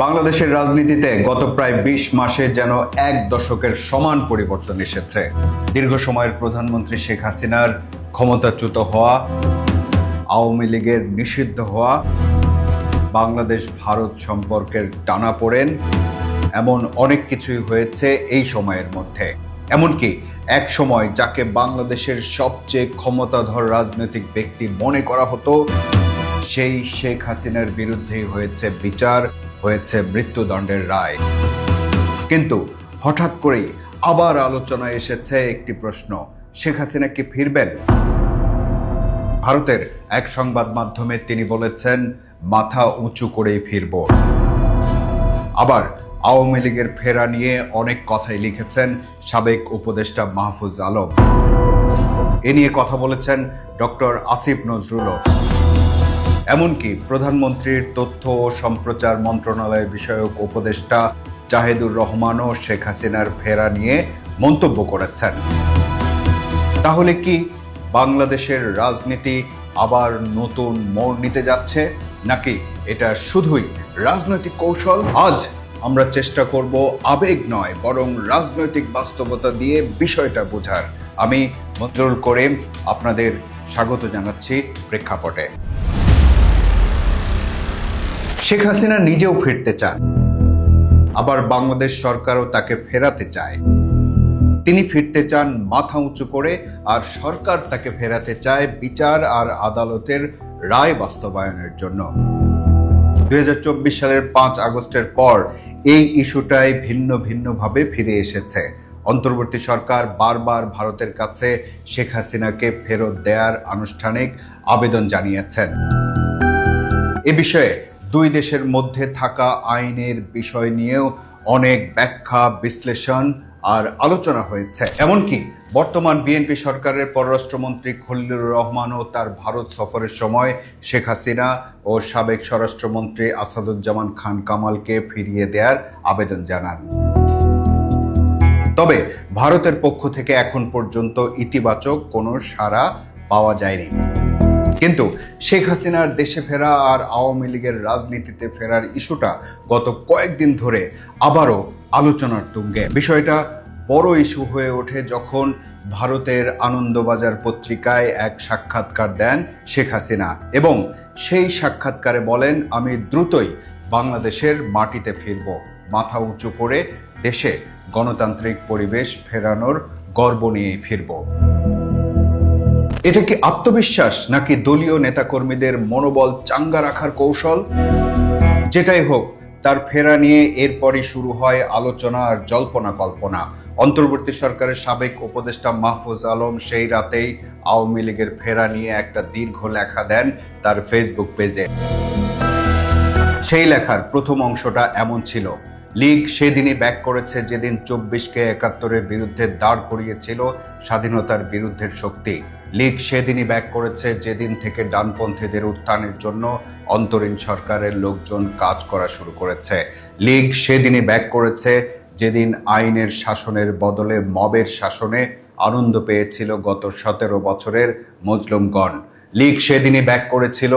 বাংলাদেশের রাজনীতিতে গত প্রায় ২০ মাসে যেন এক দশকের সমান পরিবর্তন এসেছে। দীর্ঘ সময়ের প্রধানমন্ত্রী শেখ হাসিনার ক্ষমতাচ্যুত হওয়া, আওয়ামী লীগের নিষিদ্ধ হওয়া, বাংলাদেশ ভারত সম্পর্কের টানাপোড়েন, এমন অনেক কিছুই হয়েছে এই সময়ের মধ্যে। এমনকি এক সময় যাকে বাংলাদেশের সবচেয়ে ক্ষমতাধর রাজনৈতিক ব্যক্তি মনে করা হতো, সেই শেখ হাসিনার বিরুদ্ধেই হয়েছে বিচার, হয়েছে মৃত্যুদণ্ডের রায়। কিন্তু হঠাৎ করেই আবার আলোচনায় এসেছে একটি প্রশ্ন: শেখ হাসিনা কি ফিরবেন? ভারতের এক সংবাদ মাধ্যমে তিনি বলেছেন, মাথা উঁচু করেই ফিরব। আবার আওয়ামী লীগের ফেরা নিয়ে অনেক কথাই লিখেছেন সাবেক উপদেষ্টা মাহফুজ আলম। এ নিয়ে কথা বলেছেন ডক্টর আসিফ নজরুলও। এমনকি প্রধানমন্ত্রীর তথ্য ও সম্প্রচার মন্ত্রণালয় বিষয়ক উপদেষ্টা জাহেদুর রহমানও শেখ হাসিনার ফেরা নিয়ে মন্তব্য করেছেন। তাহলে কি বাংলাদেশের রাজনীতি আবার নতুন মোড় নিতে যাচ্ছে, নাকি এটা শুধুই রাজনৈতিক কৌশল? আজ আমরা চেষ্টা করব আবেগ নয়, বরং রাজনৈতিক বাস্তবতা দিয়ে বিষয়টা বোঝার। আমি মঞ্জুরুল করিম আপনাদের স্বাগত জানাচ্ছি প্রেক্ষাপটে। শেখ হাসিনা নিজেও ফিরতে চান, আবার বাংলাদেশ সরকারও তাকে ফেরাতে চায়। তিনি ফিরতে চান মাথা উঁচু করে, আর সরকার তাকে ফেরাতে চায় বিচার আর আদালতের রায় বাস্তবায়নের জন্য। ২০২৪ সালের ৫ আগস্টের পর এই ইস্যুটাই ভিন্ন ভিন্নভাবে ফিরে এসেছে। অন্তর্বর্তী সরকার বারবার ভারতের কাছে শেখ হাসিনাকে ফেরত দেওয়ার আনুষ্ঠানিক আবেদন জানিয়েছেন। এ বিষয়ে দুই দেশের মধ্যে থাকা আইনের বিষয় নিয়েও অনেক ব্যাখ্যা, বিশ্লেষণ আর আলোচনা হয়েছে। এমনকি বর্তমান বিএনপি সরকারের পররাষ্ট্রমন্ত্রী খলিলুর রহমানও তার ভারত সফরের সময় শেখ হাসিনা ও সাবেক স্বরাষ্ট্রমন্ত্রী আসাদুজ্জামান খান কামালকে ফিরিয়ে দেওয়ার আবেদন জানান। তবে ভারতের পক্ষ থেকে এখন পর্যন্ত ইতিবাচক কোনো সাড়া পাওয়া যায়নি। কিন্তু শেখ হাসিনার দেশে ফেরা আর আওয়ামী লীগের রাজনীতিতে ফেরার ইস্যুটা গত কয়েকদিন ধরে আবারও আলোচনার তুঙ্গে। বিষয়টা বড় ইস্যু হয়ে ওঠে যখন ভারতের আনন্দবাজার পত্রিকায় এক সাক্ষাৎকার দেন শেখ হাসিনা এবং সেই সাক্ষাৎকারে বলেন, আমি দ্রুতই বাংলাদেশের মাটিতে ফিরব, মাথা উঁচু করে দেশে গণতান্ত্রিক পরিবেশ ফেরানোর গর্ব নিয়েই ফিরব। এটা কি আত্মবিশ্বাস, নাকি দলীয় নেতাকর্মীদের মনোবল চাঙ্গা রাখার কৌশল? যেটাই হোক, তার ফেরা নিয়ে এরপরই শুরু হয় আলোচনা আর জল্পনা কল্পনা। অন্তর্বর্তী সরকারের সাবেক উপদেষ্টা মাহফুজ আলম সেই রাতেই আওয়ামী লীগের ফেরা নিয়ে একটা দীর্ঘ লেখা দেন তার ফেসবুক পেজে। সেই লেখার প্রথম অংশটা এমন ছিল: লীগ সেদিনই ব্যাক করেছে যেদিন ২৪কে ৭১-এর বিরুদ্ধে দাঁড় করিয়েছিল স্বাধীনতার বিরুদ্ধের শক্তি। লীগ সেদিনই ব্যাক করেছে যেদিন থেকে ডানপন্থীদের উত্থানের জন্য অন্তরীণ সরকারের লোকজন কাজ করা শুরু করেছে। লীগ সেদিনই ব্যাক করেছে যেদিন আইনের শাসনের বদলে মবের শাসনে আনন্দ পেয়েছিল গত ১৭ বছরের মজলুমগণ। লীগ সেদিনই ব্যাক করেছিল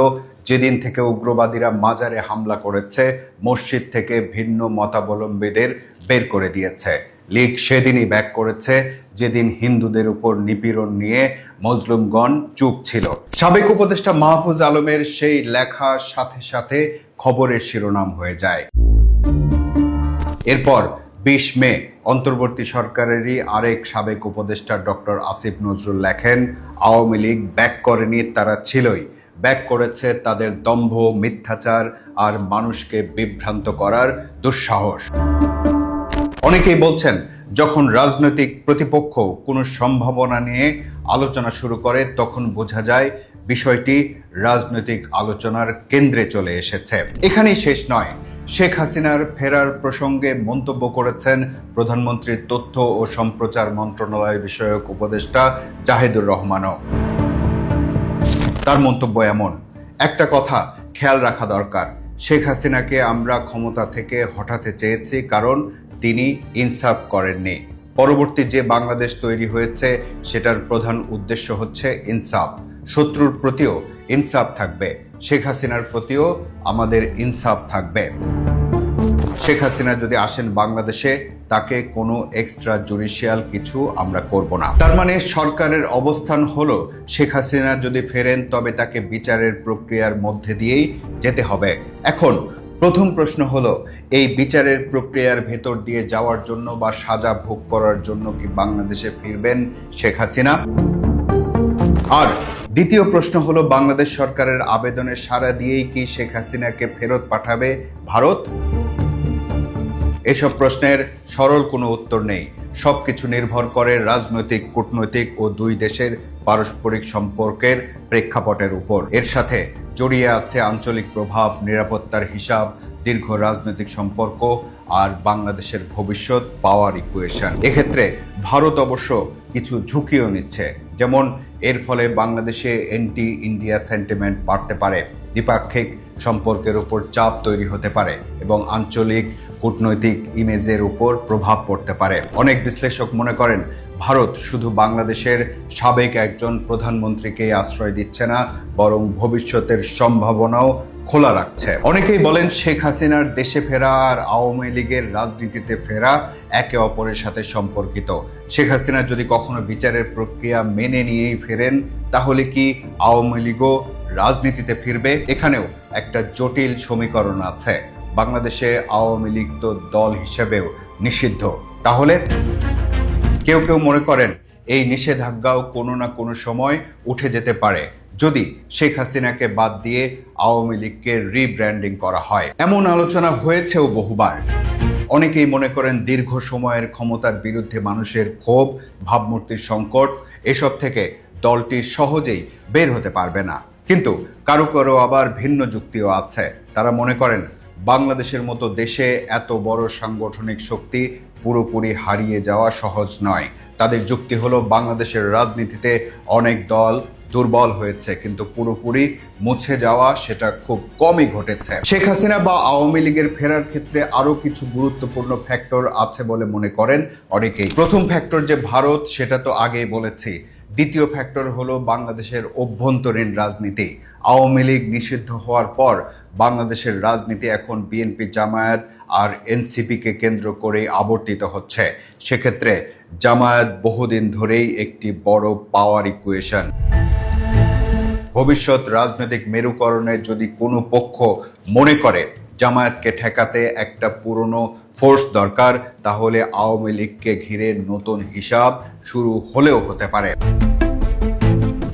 যেদিন থেকে উগ্রবাদীরা মাজারে হামলা করেছে, মসজিদ থেকে ভিন্ন মতাবলম্বীদের বের করে দিয়েছে। লীগ সেদিনই ব্যাক করেছে যেদিন হিন্দুদের উপর নিপীড়ন নিয়ে মজলুমগণ চুপ ছিল। সাবেক উপদেষ্টা মাহফুজ আলমের সেই লেখার সাথে সাথে খবরের শিরোনাম হয়ে যায়। এরপর ২০ মে অন্তর্বর্তী সরকারেরই আরেক সাবেক উপদেষ্টা ডক্টর আসিফ নজরুল লেখেন, আওয়ামী লীগ ব্যাক করেনি, তারা ছিলই। ব্যাক করেছে তাদের দম্ভ, মিথ্যাচার আর মানুষকে বিভ্রান্ত করার দুঃসাহস। অনেকেই বলছেন, যখন রাজনৈতিক প্রতিপক্ষ কোনো সম্ভাবনা নিয়ে আলোচনা শুরু করে তখন বোঝা যায় বিষয়টি রাজনৈতিক আলোচনার কেন্দ্রে চলে এসেছে। এখানেই শেষ নয়, শেখ হাসিনার ফেরার প্রসঙ্গে মন্তব্য করেছেন প্রধানমন্ত্রীর তথ্য ও সম্প্রচার মন্ত্রণালয় বিষয়ক উপদেষ্টা জাহেদুর রহমানও। তার মন্তব্য এমন: একটা কথা খেয়াল রাখা দরকার, শেখ হাসিনাকে আমরা ক্ষমতা থেকে হটাতে চেয়েছি কারণ তিনি ইনসাফ করেননি। পরবর্তী যে বাংলাদেশ তৈরি হয়েছে সেটার প্রধান উদ্দেশ্য হচ্ছে ইনসাফ। শত্রুর প্রতিও ইনসাফ থাকবে, শেখ হাসিনার প্রতিও আমাদের ইনসাফ থাকবে। শেখ হাসিনা যদি আসেন বাংলাদেশে, তাকে কোনো এক্সট্রা জুডিশিয়াল কিছু আমরা করব না। তার মানে সরকারের অবস্থান হলো, শেখ হাসিনা যদি ফেরেন তবে তাকে বিচারের প্রক্রিয়ার মধ্যে দিয়েই যেতে হবে। এখন প্রথম প্রশ্ন হলো, এই বিচারের প্রক্রিয়ার ভেতর দিয়ে যাওয়ার জন্য বা সাজা ভোগ করার জন্য কি বাংলাদেশে ফিরবেন শেখ হাসিনা? আর দ্বিতীয় প্রশ্ন হলো, বাংলাদেশ সরকারের আবেদনে সাড়া দিয়েই কি শেখ হাসিনাকে ফেরত পাঠাবে ভারত? এসব প্রশ্নের সরল কোনো উত্তর নেই। সবকিছু নির্ভর করে রাজনৈতিক, কূটনৈতিক ও দুই দেশের পারস্পরিক সম্পর্কের প্রেক্ষাপটের উপর। এর সাথে জড়িয়ে আছে আঞ্চলিক প্রভাব, নিরাপত্তার হিসাব, দীর্ঘ রাজনৈতিক সম্পর্ক আর বাংলাদেশের ভবিষ্যৎ পাওয়ার ইকুয়েশন। এক্ষেত্রে ভারত অবশ্য কিছু ঝুঁকিও নিচ্ছে, যেমন এর ফলে বাংলাদেশে অ্যান্টি ইন্ডিয়া সেন্টিমেন্ট বাড়তে পারে, দ্বিপাক্ষিক সম্পর্কের উপর চাপ তৈরি হতে পারে এবং আঞ্চলিক কূটনৈতিক ইমেজের উপর প্রভাব পড়তে পারে। অনেক বিশ্লেষক মনে করেন, ভারত শুধু বাংলাদেশের সাবেক একজন প্রধানমন্ত্রীকে আশ্রয় দিচ্ছে না, বরং ভবিষ্যতের সম্ভাবনাও খোলা রাখছে। অনেকেই বলেন, শেখ হাসিনার দেশে ফেরা আর আওয়ামী লীগের রাজনীতিতে ফেরা একে অপরের সাথে সম্পর্কিত। শেখ হাসিনা যদি কখনো বিচারের প্রক্রিয়া মেনে নিয়েই ফেরেন, তাহলে কি আওয়ামী লীগও রাজনীতিতে ফিরবে? এখানেও একটা জটিল সমীকরণ আছে। বাংলাদেশে আওয়ামী লীগ তো দল হিসেবেও নিষিদ্ধ। তাহলে কেউ কেউ মনে করেন, এই নিষেধাজ্ঞাও কোনো না কোনো সময় উঠে যেতে পারে যদি শেখ হাসিনাকে বাদ দিয়ে আওয়ামী লীগকে রিব্র্যান্ডিং করা হয়। এমন আলোচনা হয়েছেও বহুবার। অনেকেই মনে করেন, দীর্ঘ সময়ের ক্ষমতার বিরুদ্ধে মানুষের ক্ষোভ, ভাবমূর্তির সংকট, এসব থেকে দলটি সহজেই বের হতে পারবে না। কিন্তু কারো কারো আবার ভিন্ন যুক্তিও আছে। তারা মনে করেন, বাংলাদেশের মতো দেশে এত বড় সাংগঠনিক শক্তি পুরোপুরি হারিয়ে যাওয়া সহজ নয়। তাদের যুক্তি হলো, বাংলাদেশের রাজনীতিতে অনেক দল দুর্বল হয়েছে, কিন্তু পুরোপুরি মুছে যাওয়া সেটা খুব কমই ঘটেছে। শেখ হাসিনা বা আওয়ামী লীগের ফেরার ক্ষেত্রে আরো কিছু গুরুত্বপূর্ণ ফ্যাক্টর আছে বলে মনে করেন অনেকেই। প্রথম ফ্যাক্টর যে ভারত, সেটা তো আগেই বলেছি। দ্বিতীয় ফ্যাক্টর হলো বাংলাদেশের অভ্যন্তরীণ রাজনীতি। আওয়ামী লীগ নিষিদ্ধ হওয়ার পর বাংলাদেশের রাজনীতি এখন বিএনপি, জামায়াত আর এনসিপিকে কেন্দ্র করে আবর্তিত হচ্ছে। সেক্ষেত্রে জামায়াত বহুদিন ধরেই একটি বড় পাওয়ার ইকুয়েশন। ভবিষ্যৎ রাজনৈতিক মেরুকরণে যদি কোনো পক্ষ মনে করে জামায়াতকে ঠেকাতে একটা পুরনো ফোর্স দরকার, তাহলে আওয়ামী লীগকে ঘিরে নতুন হিসাব শুরু হলেও হতে পারে।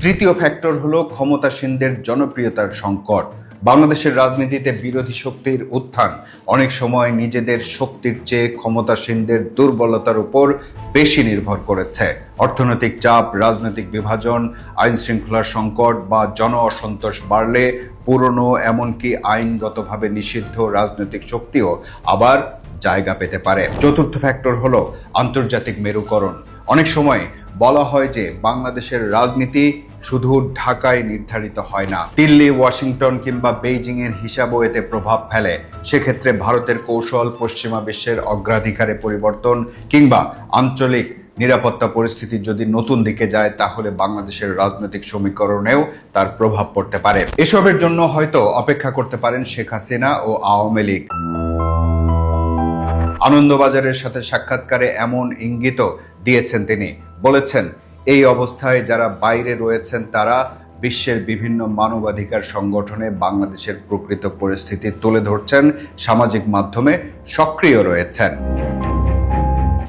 তৃতীয় ফ্যাক্টর হলো ক্ষমতাসীনদের জনপ্রিয়তার সংকট। বাংলাদেশের রাজনীতিতে বিরোধী শক্তির উত্থান অনেক সময় নিজেদের শক্তির চেয়ে ক্ষমতাসীনদের দুর্বলতার উপর বেশি নির্ভর করেছে। অর্থনৈতিক চাপ, রাজনৈতিক বিভাজন, আইন শৃঙ্খলার সংকট বা জন অসন্তোষ বাড়লে পুরনো, এমনকি আইনগতভাবে নিষিদ্ধ রাজনৈতিক শক্তিও আবার জায়গা পেতে পারে। চতুর্থ ফ্যাক্টর হলো আন্তর্জাতিক মেরুকরণ। অনেক সময় বলা হয় যে বাংলাদেশের রাজনীতি শুধু ঢাকায় নির্ধারিত হয় না, দিল্লি, ওয়াশিংটন কিংবা বেইজিং এর হিসাবও এতে প্রভাব ফেলে। সেক্ষেত্রে ভারতের কৌশল, পশ্চিমা বিশ্বের অগ্রাধিকারে পরিবর্তন কিংবা আঞ্চলিক নিরাপত্তা পরিস্থিতি যদি নতুন দিকে যায়, তাহলে বাংলাদেশের রাজনৈতিক সমীকরণেও তার প্রভাব পড়তে পারে। এসবের জন্য হয়তো অপেক্ষা করতে পারেন শেখ হাসিনা ও আওয়ামী লীগ। আনন্দবাজারের সাথে সাক্ষাৎকারে এমন ইঙ্গিতও দিয়েছেন তিনি। বলেছেন, এই অবস্থায় যারা বাইরে রয়েছেন তারা বিশ্বের বিভিন্ন মানবাধিকার সংগঠনে বাংলাদেশের প্রকৃত পরিস্থিতি তুলে ধরছেন, সামাজিক মাধ্যমে সক্রিয় রয়েছেন।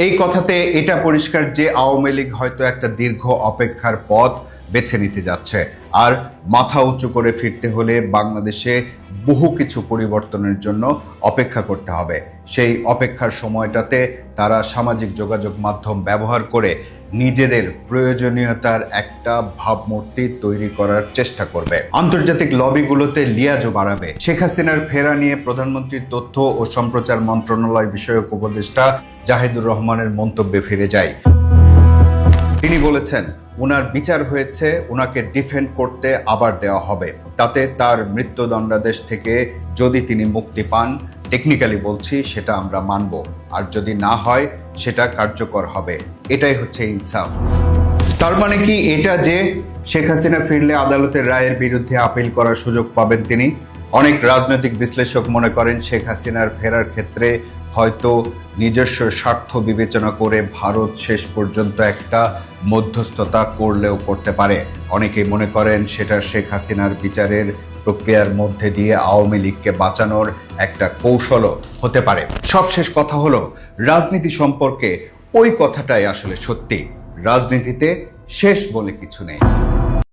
এই কথাতে এটা পরিষ্কার যে আওয়ামী লীগ হয়তো একটা দীর্ঘ অপেক্ষার পথ বেছে নিতে যাচ্ছে। আর মাথা উঁচু করে ফিরতে হলে বাংলাদেশে বহু কিছু পরিবর্তনের জন্য অপেক্ষা করতে হবে। সেই অপেক্ষার সময়টাতে তারা সামাজিক যোগাযোগ মাধ্যম ব্যবহার করে নিজেদের প্রয়োজনীয়তার একটা ভাবমূর্তি তৈরি করার চেষ্টা করবে। আন্তর্জাতিক লবিগুলোতে লিয়াজও বাড়াবে। শেখ হাসিনার ফেরা নিয়ে প্রধানমন্ত্রীর তথ্য ও সম্প্রচার মন্ত্রণালয় বিষয়ক উপদেষ্টা জাহিদুর রহমানের মন্তব্যে ফিরে যায়। তিনি বলেছেন, উনার বিচার হয়েছে, উনাকে ডিফেন্ড করতে আবার দেওয়া হবে। তাতে তার মৃত্যুদণ্ডাদেশ থেকে যদি তিনি মুক্তি পান, টেকনিক্যালি বলছি, সেটা আমরা মানব। আর যদি না হয়, সেটা কার্যকর হবে। এটাই হচ্ছে ইনসাফ। তার মানে কি এটা যে শেখ হাসিনা ফিরলে আদালতের রায়ের বিরুদ্ধে আপিল করার সুযোগ পাবেন তিনি? অনেক রাজনৈতিক বিশ্লেষক মনে করেন শেখ হাসিনার ফেরার ক্ষেত্রে হয়তো নিজস্ব স্বার্থ বিবেচনা করে ভারত শেষ পর্যন্ত একটা মধ্যস্থতা করলেও করতে পারে। অনেকেই মনে করেন সেটা শেখ হাসিনার বিচারের প্রক্রিয়ার মধ্যে দিয়ে আওয়ামী লীগকে বাঁচানোর একটা কৌশলও হতে পারে। সবশেষ কথা হলো, রাজনীতি সম্পর্কে ওই কথাটাই আসলে সত্যি, রাজনীতিতে শেষ বলে কিছু নেই।